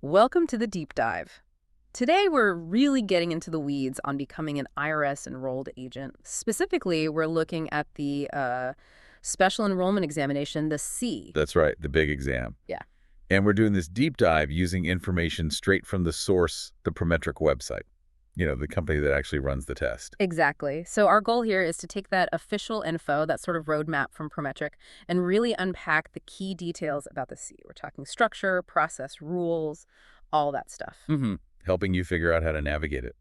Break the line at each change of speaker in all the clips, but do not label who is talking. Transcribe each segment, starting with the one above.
Welcome to the deep dive. Today, we're really getting into the weeds on becoming an IRS enrolled agent. Specifically, we're looking at the special enrollment examination, the C.
That's right, the big exam.
Yeah.
And we're doing this deep dive using information straight from the source, the Prometric website. The company that actually runs the test.
Exactly. So our goal here is to take that official info, that sort of roadmap from Prometric, and really unpack the key details about the C. We're talking structure, process, rules, all that stuff.
Helping you figure out how to navigate it.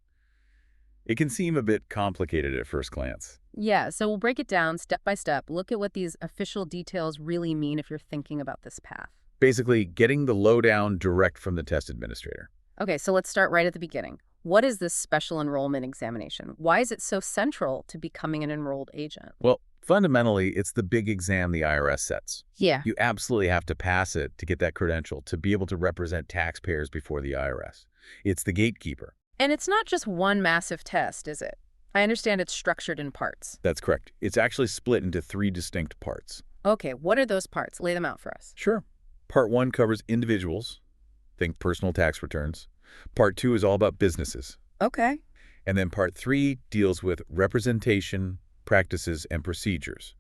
It can seem a bit complicated at first glance.
Yeah, so we'll break it down step by step, look at what these official details really mean if you're thinking about this path.
Basically, getting the lowdown direct from the test administrator.
Okay, so let's start right at the beginning. What is this special enrollment examination? Why is it so central to becoming an enrolled agent?
Well, fundamentally, it's the big exam the IRS sets.
Yeah.
You absolutely have to pass it to get that credential to be able to represent taxpayers before the IRS. It's the gatekeeper.
And it's not just one massive test, is it? I understand it's structured in parts.
That's correct. It's actually split into 3 distinct parts.
Okay, what are those parts? Lay them out for us.
Sure. Part 1 covers individuals. Think personal tax returns. Part 2 is all about businesses.
Okay.
And then Part 3 deals with representation, practices, and procedures.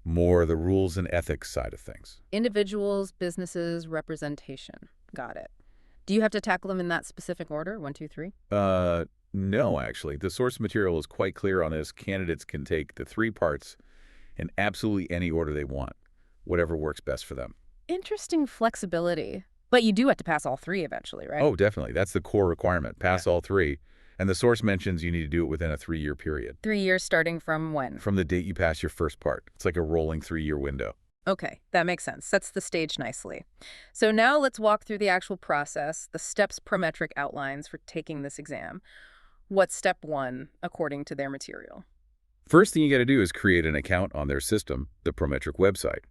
More the rules and ethics side of things.
Individuals, businesses, representation. Got it. Do you have to tackle them in that specific order? 1, 2, 3?
No, actually. The source material is quite clear on this. Candidates can take the 3 parts in absolutely any order they want, whatever works best for them.
Interesting flexibility. But you do have to pass all 3 eventually, right?
Oh, definitely. That's the core requirement. Pass all 3. And the source mentions you need to do it within a 3-year period.
3 years starting from when?
From the date you pass your first part. It's like a rolling 3-year window.
Okay, that makes sense. Sets the stage nicely. So now let's walk through the actual process, the steps Prometric outlines for taking this exam. What's step 1 according to their material?
First thing you got to do is create an account on their system, the Prometric website.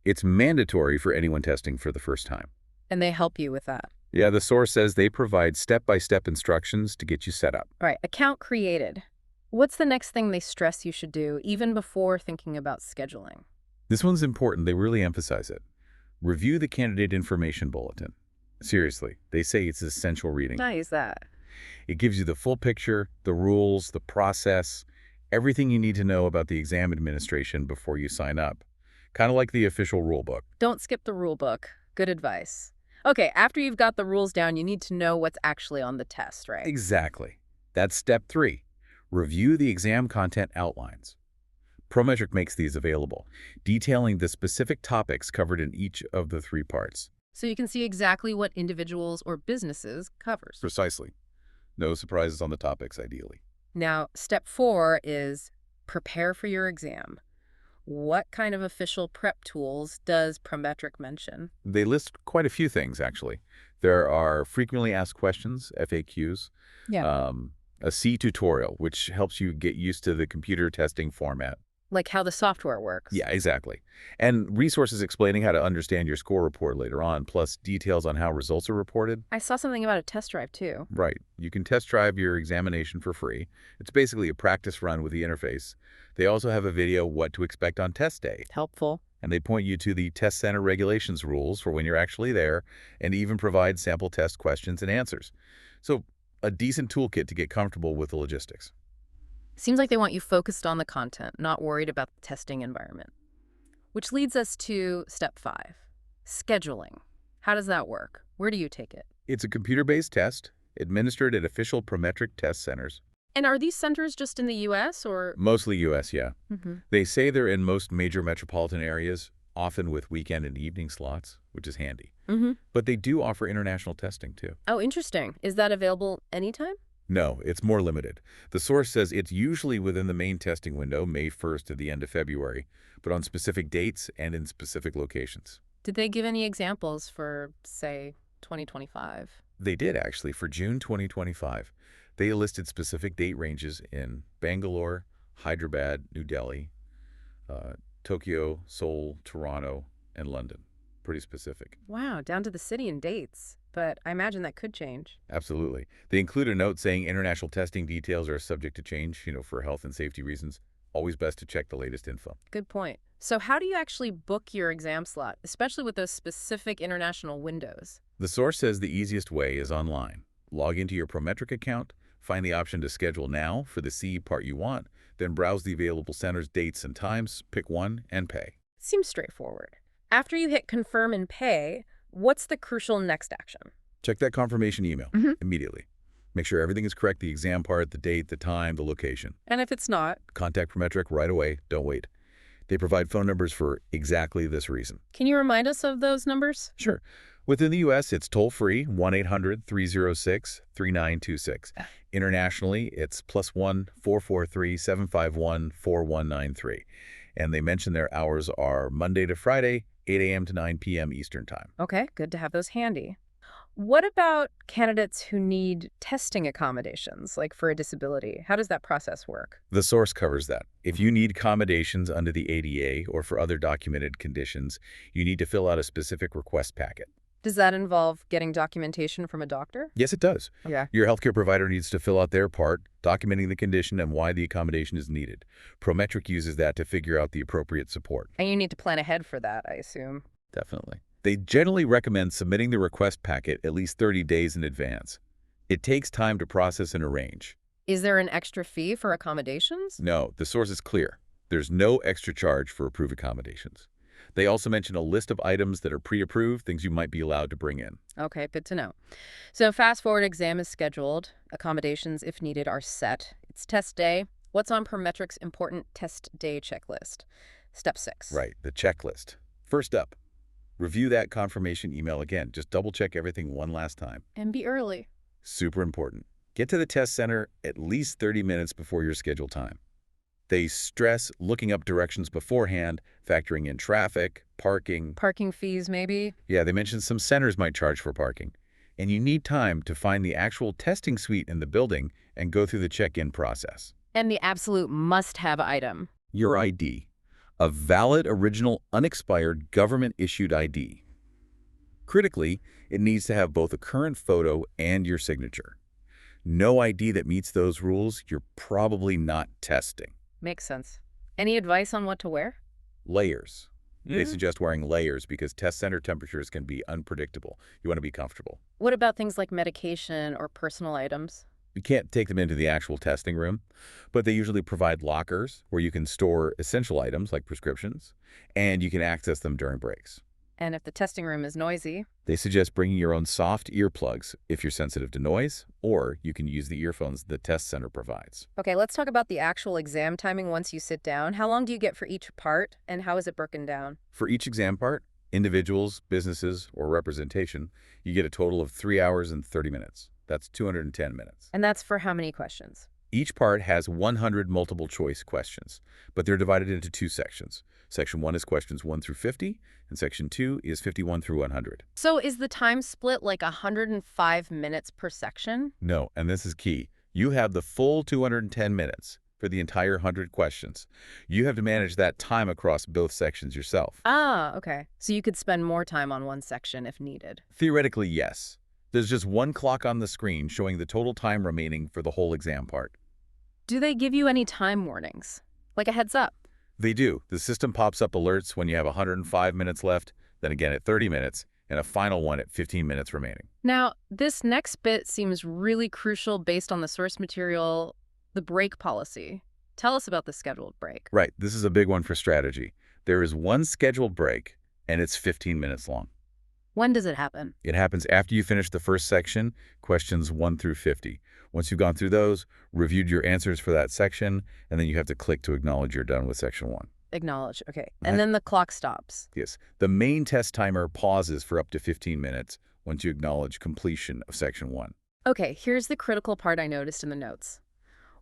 It's mandatory for anyone testing for the first time.
And they help you with that.
Yeah, the source says they provide step-by-step instructions to get you set up.
All right, account created. What's the next thing they stress you should do, even before thinking about scheduling?
This one's important. They really emphasize it. Review the candidate information bulletin. Seriously, they say it's essential reading.
Nice that.
It gives you the full picture, the rules, the process, everything you need to know about the exam administration before you sign up. Kind of like the official rule book.
Don't skip the rule book. Good advice. Okay, after you've got the rules down, you need to know what's actually on the test, right?
Exactly. That's step 3. Review the exam content outlines. Prometric makes these available, detailing the specific topics covered in each of the 3 parts.
So you can see exactly what individuals or businesses covers.
Precisely. No surprises on the topics, ideally.
Now, step 4 is prepare for your exam. What kind of official prep tools does Prometric mention?
They list quite a few things, actually. There are frequently asked questions, FAQs, a C tutorial, which helps you get used to the computer testing format.
Like how the software works.
Yeah, exactly. And resources explaining how to understand your score report later on, plus details on how results are reported.
I saw something about a test drive, too.
Right. You can test drive your examination for free. It's basically a practice run with the interface. They also have a video what to expect on test day.
Helpful.
And they point you to the test center regulations rules for when you're actually there, and even provide sample test questions and answers. So a decent toolkit to get comfortable with the logistics.
Seems like they want you focused on the content, not worried about the testing environment. Which leads us to step 5, scheduling. How does that work? Where do you take it?
It's a computer-based test administered at official Prometric test centers.
And are these centers just in the U.S. or?
Mostly U.S., yeah.
Mm-hmm.
They say they're in most major metropolitan areas, often with weekend and evening slots, which is handy.
Mm-hmm.
But they do offer international testing, too.
Oh, interesting. Is that available anytime?
No, it's more limited. The source says it's usually within the main testing window, May 1st to the end of February, but on specific dates and in specific locations.
Did they give any examples for, say, 2025?
They did, actually, for June 2025. They listed specific date ranges in Bangalore, Hyderabad, New Delhi, Tokyo, Seoul, Toronto, and London. Pretty specific.
Wow, down to the city and dates. But I imagine that could change.
Absolutely. They include a note saying international testing details are subject to change, for health and safety reasons. Always best to check the latest info.
Good point. So how do you actually book your exam slot, especially with those specific international windows?
The source says the easiest way is online. Log into your Prometric account, find the option to schedule now for the CE part you want, then browse the available centers, dates, and times, pick one, and pay.
Seems straightforward. After you hit confirm and pay, what's the crucial next action?
Check that confirmation email
Mhm.
immediately. Make sure everything is correct, the exam part, the date, the time, the location.
And if it's not,
Contact Prometric right away. Don't wait. They provide phone numbers for exactly this reason.
can you remind us of those numbers?
Sure. Within the U.S., it's toll-free, 1-800-306-3926. Internationally, it's +1 443 751 4193. And they mention their hours are Monday to Friday, 8 a.m. to 9 p.m. Eastern Time.
Okay, good to have those handy. What about candidates who need testing accommodations, like for a disability? How does that process work?
The source covers that. If you need accommodations under the ADA or for other documented conditions, you need to fill out a specific request packet.
Does that involve getting documentation from a doctor?
Yes, it does.
Yeah.
Your healthcare provider needs to fill out their part, documenting the condition and why the accommodation is needed. Prometric uses that to figure out the appropriate support.
And you need to plan ahead for that, I assume.
Definitely. They generally recommend submitting the request packet at least 30 days in advance. It takes time to process and arrange.
Is there an extra fee for accommodations?
No, the source is clear. There's no extra charge for approved accommodations. They also mention a list of items that are pre-approved, things you might be allowed to bring in.
Okay, good to know. So fast forward, exam is scheduled. Accommodations, if needed, are set. It's test day. What's on Prometric's important test day checklist? Step 6.
Right, the checklist. First up, review that confirmation email again. Just double-check everything one last time.
And be early.
Super important. Get to the test center at least 30 minutes before your scheduled time. They stress looking up directions beforehand, factoring in traffic, parking.
Parking fees, maybe?
Yeah, they mentioned some centers might charge for parking. And you need time to find the actual testing suite in the building and go through the check-in process.
And the absolute must-have item.
Your ID. A valid, original, unexpired, government-issued ID. Critically, it needs to have both a current photo and your signature. No ID that meets those rules, you're probably not testing.
Makes sense. Any advice on what to wear?
Layers. They suggest wearing layers because test center temperatures can be unpredictable. You want to be comfortable.
What about things like medication or personal items?
You can't take them into the actual testing room, but they usually provide lockers where you can store essential items like prescriptions, and you can access them during breaks.
And if the testing room is noisy?
They suggest bringing your own soft earplugs if you're sensitive to noise, or you can use the earphones the test center provides.
Okay, let's talk about the actual exam timing once you sit down. How long do you get for each part, and how is it broken down?
For each exam part, individuals, businesses, or representation, you get a total of 3 hours and 30 minutes. That's 210 minutes.
And that's for how many questions?
Each part has 100 multiple choice questions, but they're divided into two sections. Section 1 is questions 1 through 50, and Section 2 is 51 through 100.
So is the time split like 105 minutes per section?
No, and this is key. You have the full 210 minutes for the entire 100 questions. You have to manage that time across both sections yourself.
Ah, okay. So you could spend more time on one section if needed.
Theoretically, yes. There's just one clock on the screen showing the total time remaining for the whole exam part.
Do they give you any time warnings? Like a heads up?
They do. The system pops up alerts when you have 105 minutes left, then again at 30 minutes, and a final one at 15 minutes remaining.
Now, this next bit seems really crucial based on the source material, the break policy. Tell us about the scheduled break.
Right. This is a big one for strategy. There is one scheduled break, and it's 15 minutes long.
When does it happen?
It happens after you finish the first section, questions 1 through 50. Once you've gone through those, reviewed your answers for that section, and then you have to click to acknowledge you're done with Section 1.
Acknowledge. Okay. And then the clock stops.
Yes. The main test timer pauses for up to 15 minutes once you acknowledge completion of Section 1.
Okay, here's the critical part I noticed in the notes.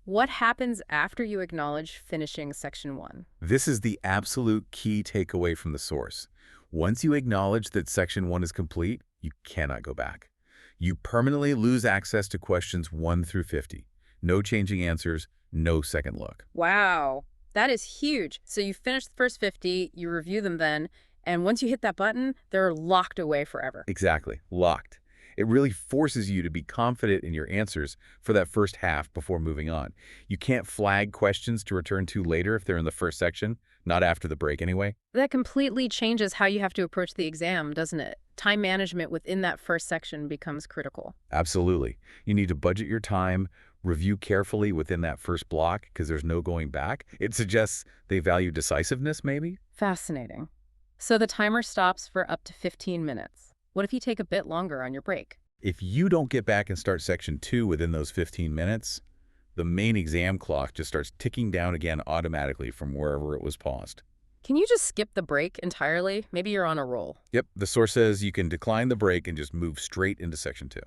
What happens after you acknowledge finishing Section 1?
This is the absolute key takeaway from the source. Once you acknowledge that Section 1 is complete, you cannot go back. You permanently lose access to questions 1 through 50. No changing answers, no second look.
Wow, that is huge. So you finish the first 50, you review them then, and once you hit that button, they're locked away forever.
Exactly, locked. It really forces you to be confident in your answers for that first half before moving on. You can't flag questions to return to later if they're in the first section, not after the break anyway.
That completely changes how you have to approach the exam, doesn't it? Time management within that first section becomes critical.
Absolutely. You need to budget your time, review carefully within that first block because there's no going back. It suggests they value decisiveness, maybe?
Fascinating. So the timer stops for up to 15 minutes. What if you take a bit longer on your break?
If you don't get back and start section 2 within those 15 minutes, the main exam clock just starts ticking down again automatically from wherever it was paused.
Can you just skip the break entirely? Maybe you're on a roll.
Yep, the source says you can decline the break and just move straight into section 2.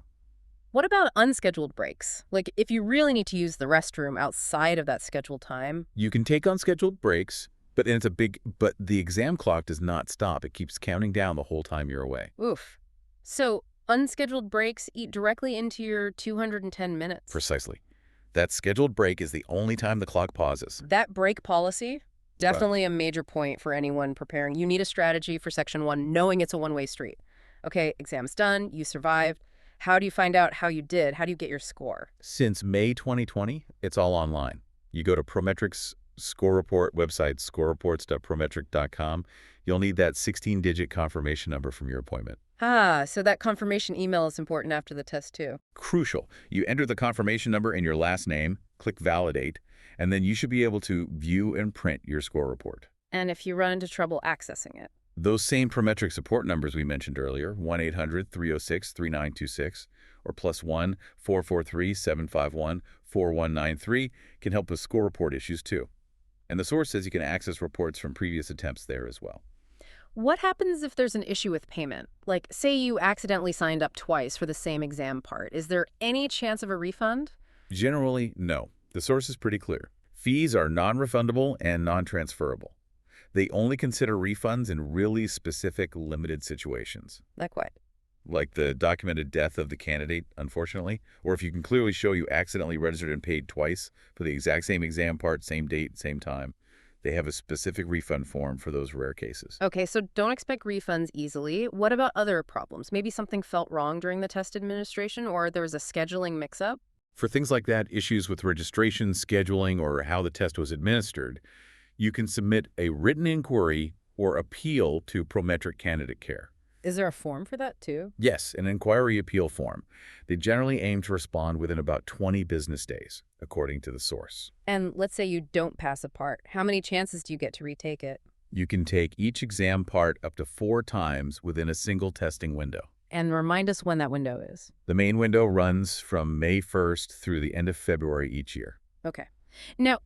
What about unscheduled breaks? Like if you really need to use the restroom outside of that scheduled time?
You can take unscheduled breaks, but the exam clock does not stop. It keeps counting down the whole time you're away.
Oof. So unscheduled breaks eat directly into your 210 minutes.
Precisely. That scheduled break is the only time the clock pauses.
That break policy, definitely a major point for anyone preparing. You need a strategy for Section 1, knowing it's a one-way street. Okay, exam's done, you survived. How do you find out how you did? How do you get your score?
Since May 2020, it's all online. You go to Prometric's score report website, scorereports.prometric.com. You'll need that 16-digit confirmation number from your appointment.
So that confirmation email is important after the test too.
Crucial. You enter the confirmation number and your last name, click Validate, and then you should be able to view and print your score report.
And if you run into trouble accessing it?
Those same Prometric support numbers we mentioned earlier, 1-800-306-3926 or +1-443-751-4193, can help with score report issues too. And the source says you can access reports from previous attempts there as well.
What happens if there's an issue with payment? Like, say you accidentally signed up twice for the same exam part. Is there any chance of a refund?
Generally, no. The source is pretty clear. Fees are non-refundable and non-transferable. They only consider refunds in really specific, limited situations.
Like what?
Like the documented death of the candidate, unfortunately, or if you can clearly show you accidentally registered and paid twice for the exact same exam part, same date, same time. They have a specific refund form for those rare cases.
Okay, so don't expect refunds easily. What about other problems? Maybe something felt wrong during the test administration or there was a scheduling mix-up?
For things like that, issues with registration, scheduling, or how the test was administered, you can submit a written inquiry or appeal to Prometric Candidate Care.
Is there a form for that too?
Yes, an inquiry appeal form. They generally aim to respond within about 20 business days, according to the source.
And let's say you don't pass a part. How many chances do you get to retake it?
You can take each exam part up to 4 times within a single testing window.
And remind us when that window is.
The main window runs from May 1st through the end of February each year.
Okay. Now,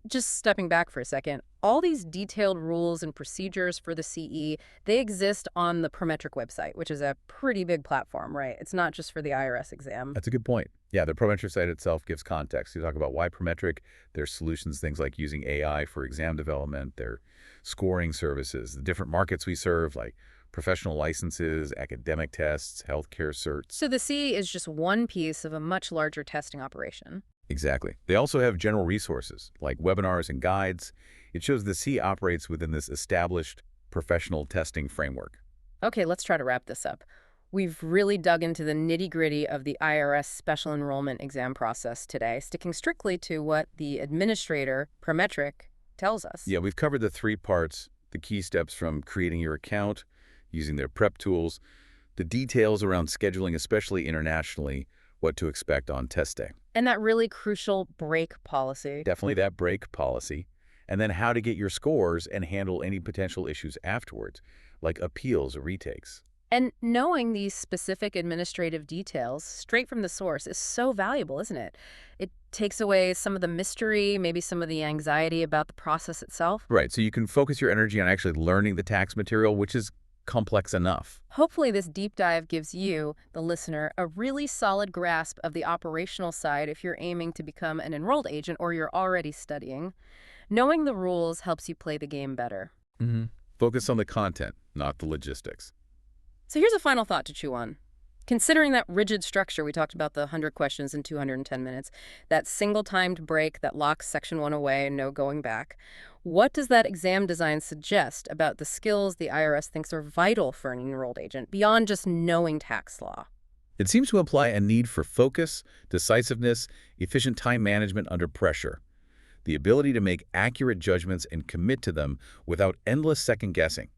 just stepping back for a second, all these detailed rules and procedures for the CE, they exist on the Prometric website, which is a pretty big platform, right? It's not just for the IRS exam.
That's a good point. Yeah, the Prometric site itself gives context. You talk about why Prometric, their solutions, things like using AI for exam development, their scoring services, the different markets we serve, like professional licenses, academic tests, healthcare certs.
So the CE is just one piece of a much larger testing operation.
Exactly. They also have general resources like webinars and guides. It shows the C operates within this established professional testing framework.
Okay, let's try to wrap this up. We've really dug into the nitty-gritty of the IRS special enrollment exam process today, sticking strictly to what the administrator, Prometric, tells us.
Yeah, we've covered the 3 parts, the key steps from creating your account, using their prep tools, the details around scheduling, especially internationally, what to expect on test day.
And that really crucial break policy.
Definitely that break policy. And then how to get your scores and handle any potential issues afterwards, like appeals or retakes.
And knowing these specific administrative details straight from the source is so valuable, isn't it? It takes away some of the mystery, maybe some of the anxiety about the process itself.
Right, so you can focus your energy on actually learning the tax material, which is complex enough.
Hopefully this deep dive gives you, the listener, a really solid grasp of the operational side if you're aiming to become an enrolled agent or you're already studying. Knowing the rules helps you play the game better.
Focus on the content, not the logistics.
So here's a final thought to chew on. Considering that rigid structure, we talked about the 100 questions in 210 minutes, that single-timed break that locks Section 1 away and no going back, what does that exam design suggest about the skills the IRS thinks are vital for an enrolled agent, beyond just knowing tax law?
It seems to imply a need for focus, decisiveness, efficient time management under pressure, the ability to make accurate judgments and commit to them without endless second-guessing.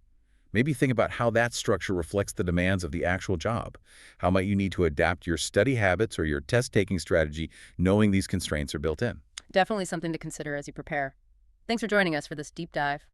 Maybe think about how that structure reflects the demands of the actual job. How might you need to adapt your study habits or your test-taking strategy knowing these constraints are built in?
Definitely something to consider as you prepare. Thanks for joining us for this deep dive.